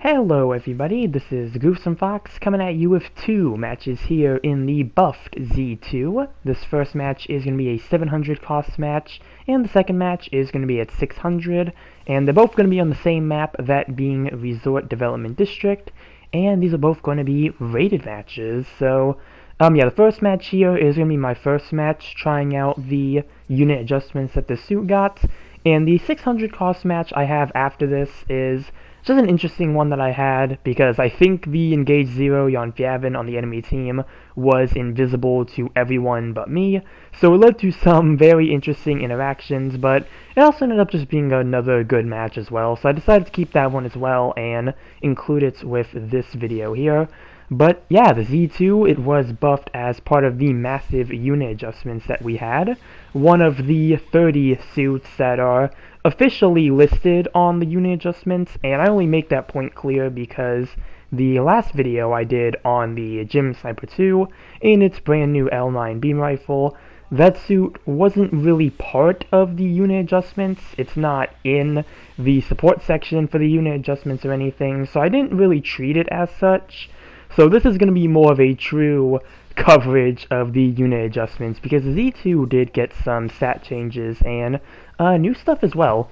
Hello everybody, this is Goofsome Fox coming at you with two matches here in the buffed Z2. This first match is going to be a 700 cost match, and the second match is going to be at 600, and they're both going to be on the same map, that being Resort Development District, and these are both going to be rated matches. So, yeah, the first match here is going to be my first match trying out the unit adjustments that the suit got, and the 600 cost match I have after this is just an interesting one that I had, because I think the Engage Zero Yonfiavin on the enemy team was invisible to everyone but me, so it led to some very interesting interactions, but it also ended up just being another good match as well, so I decided to keep that one as well and include it with this video here. But yeah, the Z2, it was buffed as part of the massive unit adjustments that we had. One of the 30 suits that are officially listed on the unit adjustments, and I only make that point clear because the last video I did on the Gym Sniper 2 in its brand new L9 beam rifle, that suit wasn't really part of the unit adjustments. It's not in the support section for the unit adjustments or anything, so I didn't really treat it as such. So this is going to be more of a true coverage of the unit adjustments, because the Z2 did get some stat changes and new stuff as well.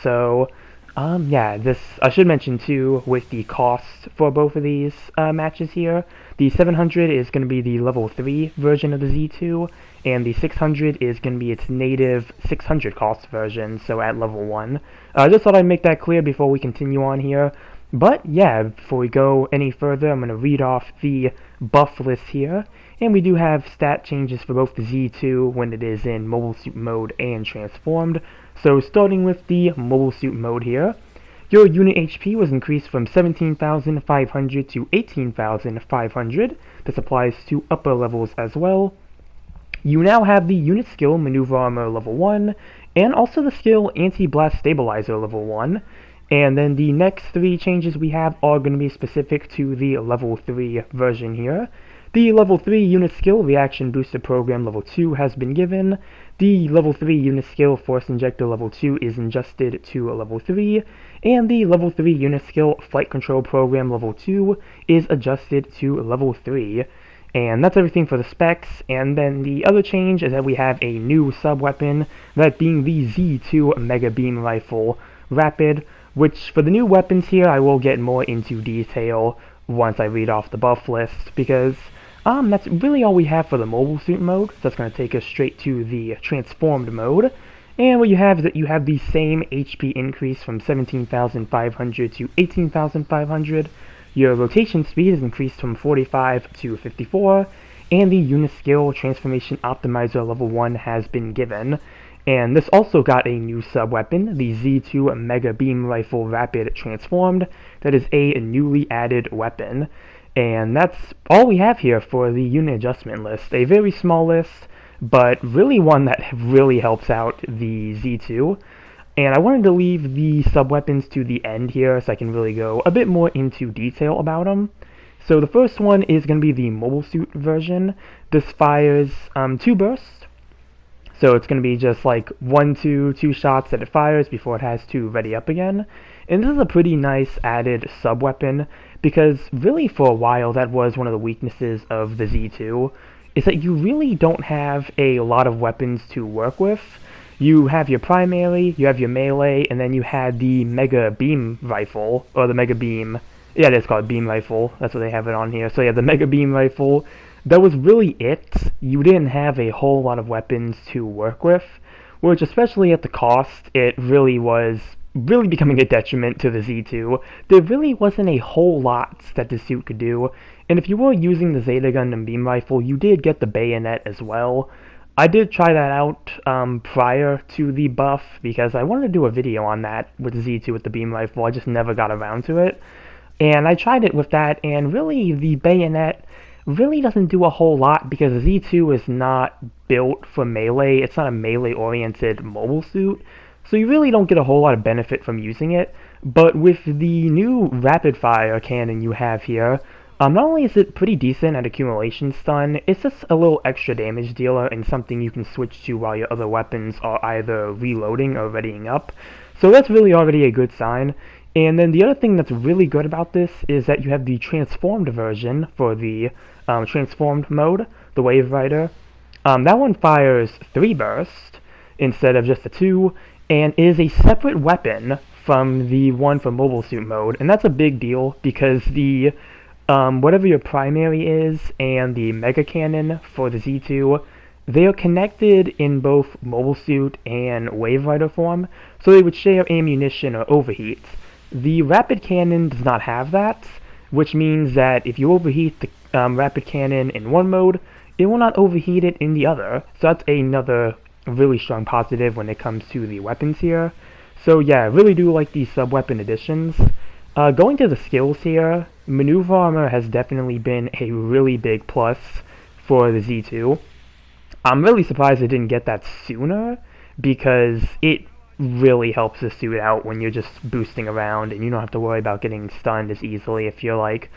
So, yeah, this, I should mention too, with the costs for both of these matches here, the 700 is going to be the level 3 version of the Z2, and the 600 is going to be its native 600 cost version, so at level 1. I just thought I'd make that clear before we continue on here. But yeah, before we go any further, I'm going to read off the buff list here, and we do have stat changes for both the Z2 when it is in mobile suit mode and transformed. So starting with the mobile suit mode here, your unit HP was increased from 17,500 to 18,500. This applies to upper levels as well. You now have the unit skill Maneuver Armor level 1, and also the skill Anti-Blast Stabilizer level 1. And then the next three changes we have are going to be specific to the level 3 version here. The level 3 unit skill Reaction Booster Program level 2 has been given. The level 3 unit skill Force Injector level 2 is adjusted to level 3. And the level 3 unit skill Flight Control Program level 2 is adjusted to level 3. And that's everything for the specs. And then the other change is that we have a new sub-weapon, that being the Z2 Mega Beam Rifle Rapid, which for the new weapons here I will get more into detail once I read off the buff list, because that's really all we have for the mobile suit mode. So that's going to take us straight to the transformed mode. And what you have is that you have the same HP increase from 17,500 to 18,500. Your rotation speed is increased from 45 to 54, and the unit skill Transformation Optimizer level 1 has been given. And this also got a new sub-weapon, the Z2 Mega Beam Rifle Rapid Transformed, that is a newly added weapon. And that's all we have here for the unit adjustment list. A very small list, but really one that really helps out the Z2. And I wanted to leave the sub-weapons to the end here so I can really go a bit more into detail about them. So the first one is going to be the mobile suit version. This fires 2 bursts. So it's going to be just like 2 shots that it fires before it has to ready up again. And this is a pretty nice added sub-weapon, because really for a while that was one of the weaknesses of the Z2, is that you really don't have a lot of weapons to work with. You have your primary, you have your melee, and then you had the Mega Beam Rifle, or the Mega Beam, yeah, it is called Beam Rifle, that's what they have it on here. So yeah, the Mega Beam Rifle, that was really it. You didn't have a whole lot of weapons to work with, which especially at the cost, it really was becoming a detriment to the Z2. There really wasn't a whole lot that the suit could do, and if you were using the Zeta Gundam beam rifle, you did get the bayonet as well. I did try that out prior to the buff, because I wanted to do a video on that with the Z2 with the beam rifle. I just never got around to it. And I tried it with that, and really the bayonet really doesn't do a whole lot, because the Z2 is not built for melee. It's not a melee-oriented mobile suit, so you really don't get a whole lot of benefit from using it. But with the new rapid-fire cannon you have here, not only is it pretty decent at accumulation stun, it's just a little extra damage dealer and something you can switch to while your other weapons are either reloading or readying up. So that's really already a good sign. And then the other thing that's really good about this is that you have the transformed version for the transformed mode, the Wave Rider. That one fires 3 bursts instead of just the 2, and is a separate weapon from the one for mobile suit mode, and that's a big deal because the whatever your primary is and the mega cannon for the Z2, they are connected in both mobile suit and Wave Rider form, so they would share ammunition or overheat. The rapid cannon does not have that, which means that if you overheat the rapid cannon in one mode, it will not overheat it in the other. So that's another really strong positive when it comes to the weapons here. So yeah, I really do like these sub-weapon additions. Going to the skills here, maneuver armor has definitely been a really big plus for the Z2. I'm really surprised it didn't get that sooner, because it really helps the suit out when you're just boosting around and you don't have to worry about getting stunned as easily if you're like,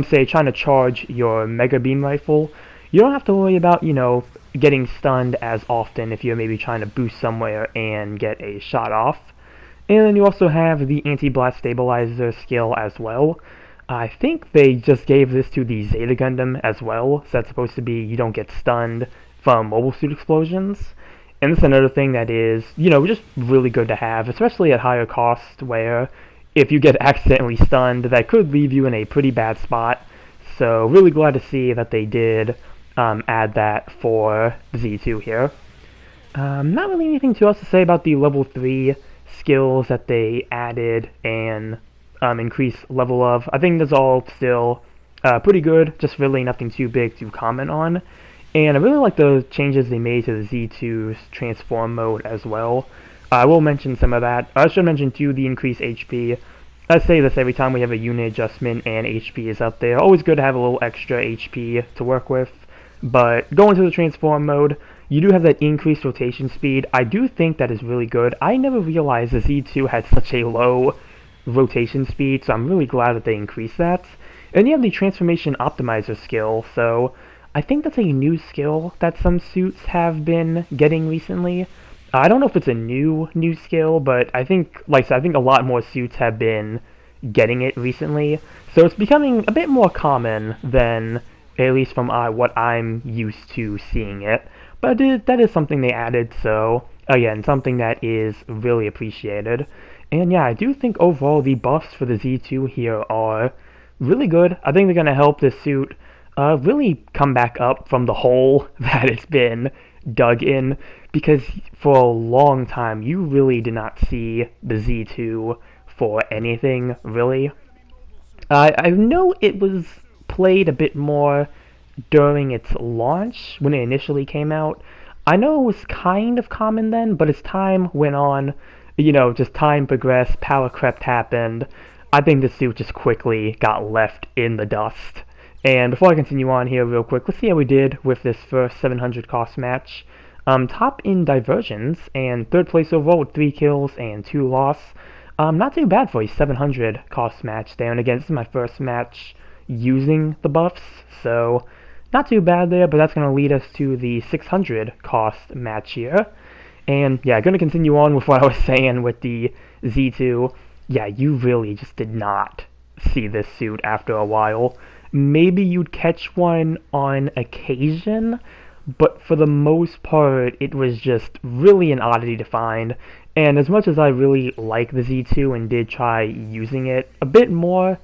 say, trying to charge your mega beam rifle. You don't have to worry about, getting stunned as often if you're maybe trying to boost somewhere and get a shot off. And then you also have the anti-blast stabilizer skill as well. I think they just gave this to the Zeta Gundam as well, so that's supposed to be you don't get stunned from mobile suit explosions. And this is another thing that is, just really good to have, especially at higher cost, where if you get accidentally stunned, that could leave you in a pretty bad spot. So really glad to see that they did add that for Z2 here. Not really anything too else to say about the level 3 skills that they added and increased level of. I think that's all still pretty good, just really nothing too big to comment on. And I really like the changes they made to the Z2's transform mode as well. I will mention some of that. I should mention too the increased HP. I say this every time we have a unit adjustment and HP is up there. Always good to have a little extra HP to work with. But going to the transform mode, you do have that increased rotation speed. I do think that is really good. I never realized the Z2 had such a low rotation speed, so I'm really glad that they increased that. And you have the transformation optimizer skill, so I think that's a new skill that some suits have been getting recently. I don't know if it's a new skill, but I think, like I said, I think a lot more suits have been getting it recently. So it's becoming a bit more common than, at least from what I'm used to seeing it. But that is something they added, so again, something that is really appreciated. And yeah, I do think overall the buffs for the Z2 here are really good. I think they're going to help this suit really come back up from the hole that it's been dug in, because for a long time you really did not see the Z2 for anything, really. I know it was played a bit more during its launch, when it initially came out. I know it was kind of common then, but as time went on, just time progressed, power crept happened, I think the suit just quickly got left in the dust. And before I continue on here real quick, let's see how we did with this first 700 cost match. Top in diversions, and third place overall with 3 kills and 2 loss. Not too bad for a 700 cost match there, and again, this is my first match using the buffs, so not too bad there, but that's going to lead us to the 600 cost match here. And yeah, going to continue on with what I was saying with the Z2. Yeah, you really just did not see this suit after a while. Maybe you'd catch one on occasion, but for the most part, it was just really an oddity to find. And as much as I really like the Z2 and did try using it a bit more,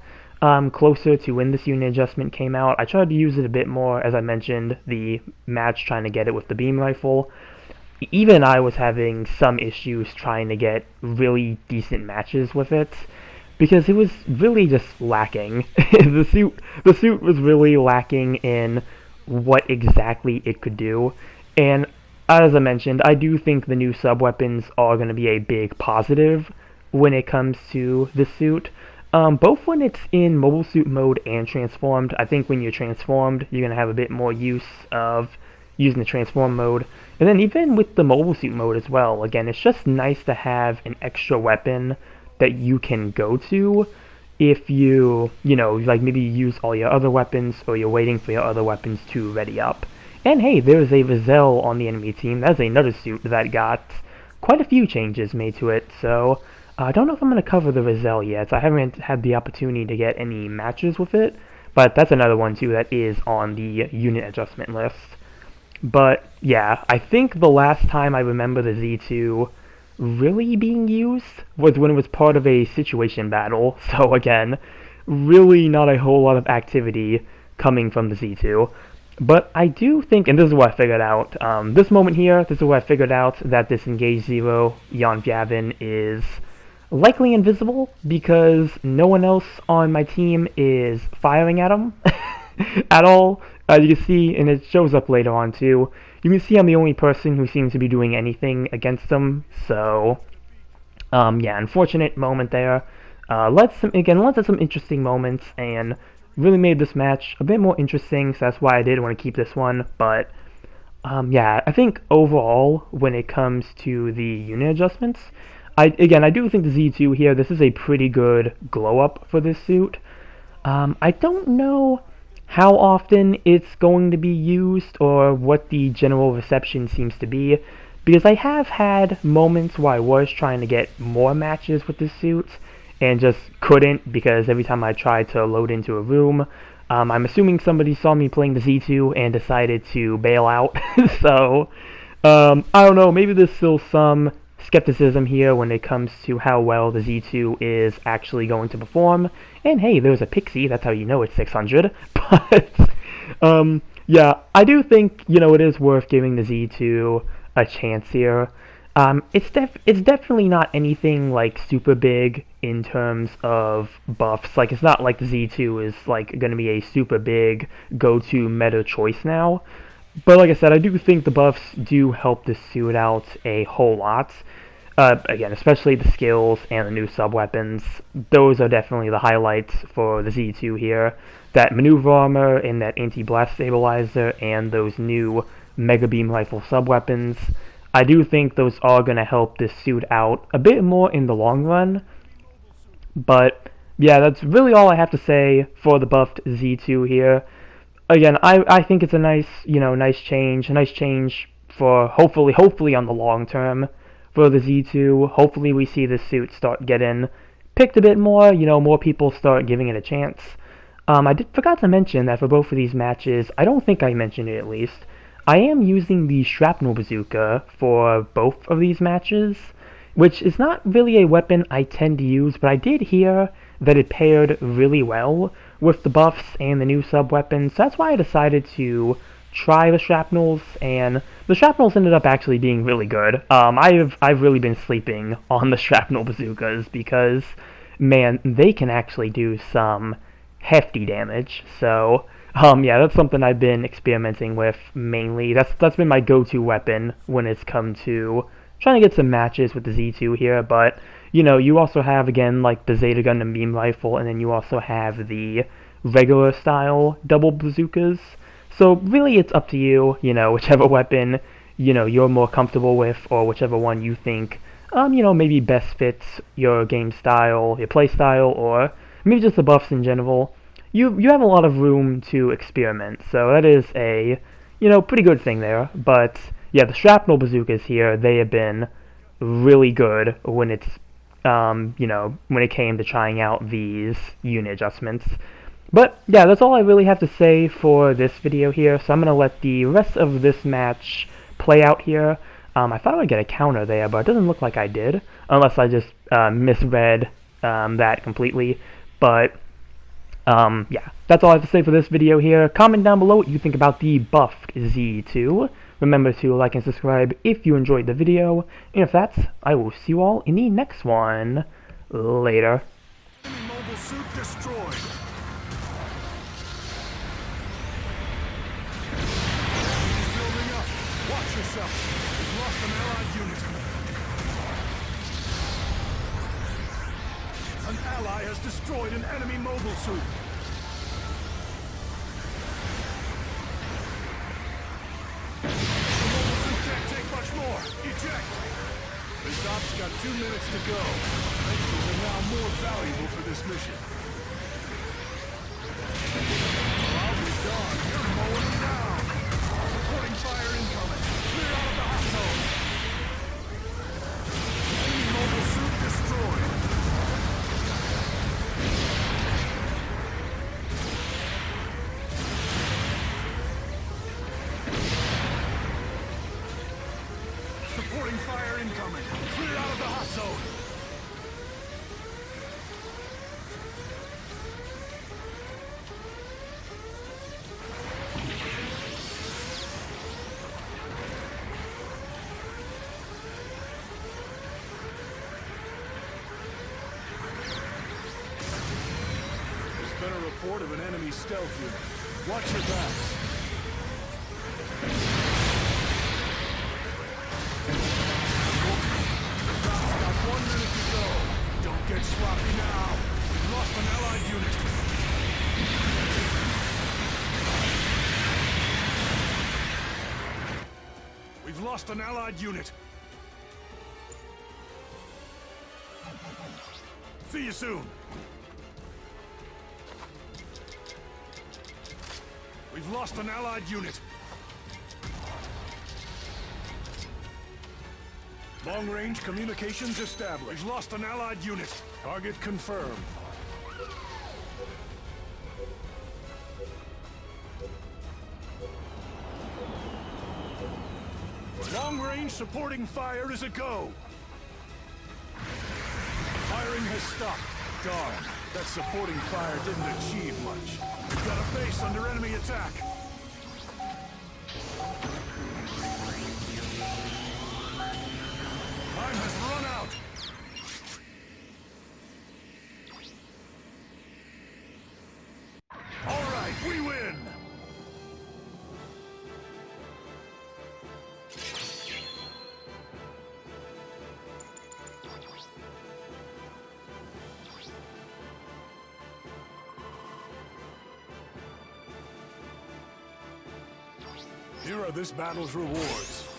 closer to when this unit adjustment came out, I tried to use it a bit more, as I mentioned, the match trying to get it with the beam rifle. Even I was having some issues trying to get really decent matches with it, because it was really just lacking. The suit was really lacking in what exactly it could do, and as I mentioned, I do think the new sub-weapons are going to be a big positive when it comes to the suit. Both when it's in mobile suit mode and transformed. I think when you're transformed, you're going to have a bit more use of using the transform mode. And then even with the mobile suit mode as well, again, it's just nice to have an extra weapon that you can go to if you, like maybe you use all your other weapons or you're waiting for your other weapons to ready up. And hey, there's a Rizal on the enemy team. That's another suit that got quite a few changes made to it, so I don't know if I'm going to cover the Rizal yet. I haven't had the opportunity to get any matches with it, but that's another one too that is on the unit adjustment list. But yeah, I think the last time I remember the Z2 really being used was when it was part of a situation battle. So again, really not a whole lot of activity coming from the Z2. But I do think, and this is what I figured out, this moment here, this is what I figured out, that this Engage Zero Jan Gavin is likely invisible because no one else on my team is firing at him at all. As you can see, and it shows up later on too, you can see I'm the only person who seems to be doing anything against them, so yeah, unfortunate moment there. Led to some interesting moments, and really made this match a bit more interesting, so that's why I did want to keep this one. But yeah, I think overall, when it comes to the unit adjustments, I do think the Z2 here, this is a pretty good glow up for this suit. I don't know how often it's going to be used or what the general reception seems to be, because I have had moments where I was trying to get more matches with this suit and just couldn't, because every time I tried to load into a room, I'm assuming somebody saw me playing the Z2 and decided to bail out. So I don't know, maybe there's still some skepticism here when it comes to how well the Z2 is actually going to perform. And hey, there's a pixie, that's how you know it's 600. But yeah, I do think, you know, it is worth giving the Z2 a chance here. It's definitely not anything like super big in terms of buffs. Like, it's not like the Z2 is like going to be a super big go-to meta choice now. But like I said, I do think the buffs do help this suit out a whole lot. Again, especially the skills and the new sub-weapons. Those are definitely the highlights for the Z2 here. That maneuver armor and that anti-blast stabilizer and those new Mega Beam Rifle sub-weapons. I do think those are going to help this suit out a bit more in the long run. But yeah, that's really all I have to say for the buffed Z2 here. Again, I think it's a nice, you know, nice change for hopefully on the long term for the Z2. Hopefully we see this suit start getting picked a bit more, you know, more people start giving it a chance. I forgot to mention that for both of these matches, I don't think I mentioned it at least, I am using the Shrapnel Bazooka for both of these matches, which is not really a weapon I tend to use, but I did hear that it paired really well with the buffs and the new sub-weapons, so that's why I decided to try the Shrapnels, and the Shrapnels ended up actually being really good. I've really been sleeping on the Shrapnel Bazookas because, man, they can actually do some hefty damage, so yeah, that's something I've been experimenting with mainly. That's been my go-to weapon when it's come to trying to get some matches with the Z2 here, but you know, you also have, again, like the Zeta Gundam beam rifle, and then you also have the regular style double bazookas. So really it's up to you, you know, whichever weapon, you know, you're more comfortable with, or whichever one you think, you know, maybe best fits your game style, your play style, or maybe just the buffs in general. You have a lot of room to experiment, so that is a, you know, pretty good thing there. But yeah, the Shrapnel Bazookas here, they have been really good when it's, you know, when it came to trying out these unit adjustments. But yeah, that's all I really have to say for this video here, so I'm going to let the rest of this match play out here. I thought I'd get a counter there, but it doesn't look like I did, unless I just misread that completely. But yeah, that's all I have to say for this video here. Comment down below what you think about the buffed Z2. Remember to like and subscribe if you enjoyed the video. And if that's, I will see you all in the next one. Later. Mobile suit destroyed. Building up. Watch yourself. We've lost an allied unit. An ally has destroyed an enemy mobile suit. The mobile suit can't take much more. Eject. This op's got 2 minutes to go. Rangers are now more valuable for this mission. I'll be gone. You're mowing them down. Reporting fire incoming. Clear out of the hot zone. Enemy mobile suit destroyed. fire incoming! Clear out of the hot zone! There's been a report of an enemy stealth unit. Watch your backs. Got 1 minute to go. Don't get sloppy now. We've lost an allied unit. We've lost an allied unit. See you soon. We've lost an allied unit. Long-range communications established. We've lost an allied unit. Target confirmed. Long-range supporting fire is a go. Firing has stopped. Darn, that supporting fire didn't achieve much. We've got a base under enemy attack. Time has run out. All right, we win. Here are this battle's rewards.